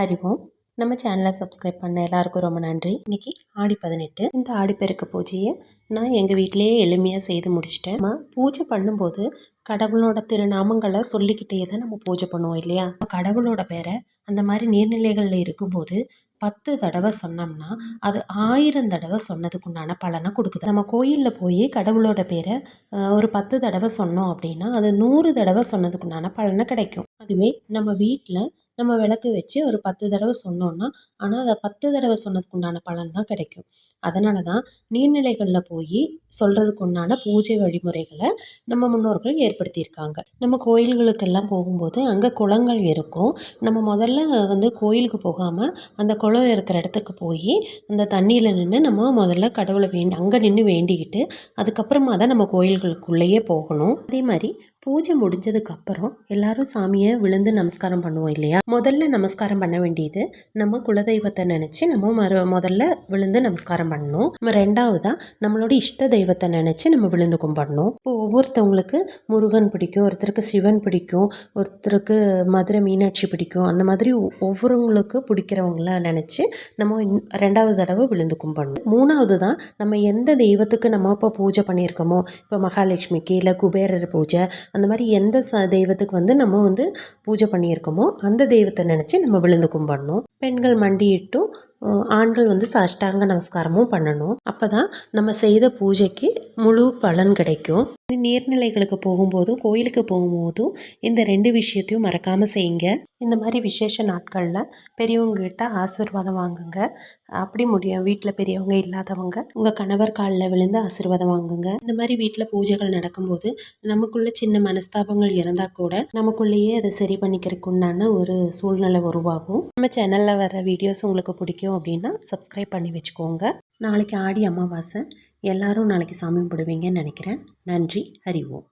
அறிவோம் நம்ம சேனலை சப்ஸ்கிரைப் பண்ண எல்லாருக்கும் ரொம்ப நன்றி. இன்றைக்கி ஆடி 18. இந்த ஆடிப்பெருக்கு பூஜையை நான் எங்கள் வீட்டிலேயே எளிமையாக செய்து முடிச்சிட்டேன். நம்ம பூஜை பண்ணும்போது கடவுளோட திருநாமங்களை சொல்லிக்கிட்டே தான் நம்ம பூஜை பண்ணுவோம் இல்லையா? கடவுளோட பேரை அந்த மாதிரி நீர்நிலைகளில் இருக்கும்போது 10 தடவை சொன்னோம்னா அது 1000 தடவை சொன்னதுக்கு உண்டான பலனை கொடுக்குது. நம்ம கோயிலில் போய் கடவுளோட பேரை ஒரு 10 தடவை சொன்னோம் அப்படின்னா அது 100 தடவை சொன்னதுக்கு உண்டான பலனை கிடைக்கும். அதுவே நம்ம வீட்டில் நம்ம விளக்கு வச்சு ஒரு 10 தடவை சொன்னோன்னா ஆனால் அதை 10 தடவை சொன்னதுக்கு உண்டான பலன் தான் கிடைக்கும். அதனால தான் நீர்நிலைகளில் போய் சொல்கிறதுக்கு உண்டான பூஜை வழிமுறைகளை நம்ம முன்னோர்கள் ஏற்படுத்தியிருக்காங்க. நம்ம கோயில்களுக்கெல்லாம் போகும்போது அங்கே குளங்கள் இருக்கும். நம்ம முதல்ல கோயிலுக்கு போகாமல் அந்த குளம் இருக்கிற இடத்துக்கு போய் அந்த தண்ணியில் நின்று நம்ம முதல்ல கடவுளை அங்கே நின்று வேண்டிக்கிட்டு அதுக்கப்புறமா தான் நம்ம கோயில்களுக்குள்ளேயே போகணும். அதே மாதிரி பூஜை முடிஞ்சதுக்கப்புறம் எல்லாரும் சாமியை விழுந்து நமஸ்காரம் பண்ணுவோம் இல்லையா? முதல்ல நமஸ்காரம் பண்ண வேண்டியது நம்ம குலதெய்வத்தை நினச்சி நம்ம முதல்ல விழுந்து நமஸ்காரம் பண்ணணும். ரெண்டாவதாக நம்மளோட இஷ்ட தெய்வத்தை நினச்சி நம்ம விழுந்து கும்பிடணும். இப்போ ஒவ்வொருத்தவங்களுக்கு முருகன் பிடிக்கும், ஒருத்தருக்கு சிவன் பிடிக்கும், ஒருத்தருக்கு மதுரை மீனாட்சி பிடிக்கும். அந்த மாதிரி ஒவ்வொருவங்களுக்கு பிடிக்கிறவங்கள நினச்சி நம்ம ரெண்டாவது தடவை விழுந்து கும்பிடணும். மூணாவது தான் நம்ம எந்த தெய்வத்துக்கு நம்ம இப்போ பூஜை பண்ணியிருக்கோமோ, இப்போ மகாலட்சுமிக்கு இல்லை குபேரர் பூஜை அந்த மாதிரி எந்த தெய்வத்துக்கு நம்ம பூஜை பண்ணியிருக்கோமோ அந்த தெய்வத்தை நினச்சி நம்ம விழுந்து கும்பிடணும். பெண்கள் மண்டியிட்டும் ஆண்கள் சாஷ்டாங்க நமஸ்காரமும் பண்ணணும். அப்போ தான் நம்ம செய்த பூஜைக்கு முழு பலன் கிடைக்கும். நீர்நிலைகளுக்கு போகும்போதும் கோயிலுக்கு போகும்போதும் இந்த 2 விஷயத்தையும் மறக்காமல் செய்யுங்க. இந்த மாதிரி விசேஷ நாட்களில் பெரியவங்ககிட்ட ஆசீர்வாதம் வாங்குங்க. அப்படி முடியும் வீட்டில் பெரியவங்க இல்லாதவங்க உங்கள் கணவர் காலில் விழுந்து ஆசீர்வாதம் வாங்குங்க. இந்த மாதிரி வீட்டில் பூஜைகள் நடக்கும்போது நமக்குள்ள சின்ன மனஸ்தாபங்கள் இருந்தால் கூட நமக்குள்ளேயே அதை சரி பண்ணிக்கிறதுக்கு உண்டான ஒரு சூழ்நிலை உருவாகும். நம்ம சேனலில் வர வீடியோஸ் உங்களுக்கு பிடிக்கும் அப்படின்னா சப்ஸ்கிரைப் பண்ணி வச்சுக்கோங்க. நாளைக்கு ஆடி அமாவாசை. எல்லாரும் நாளைக்கு சாமி கும்பிடுவீங்கன்னு நினைக்கிறேன். நன்றி. அறிவோம்.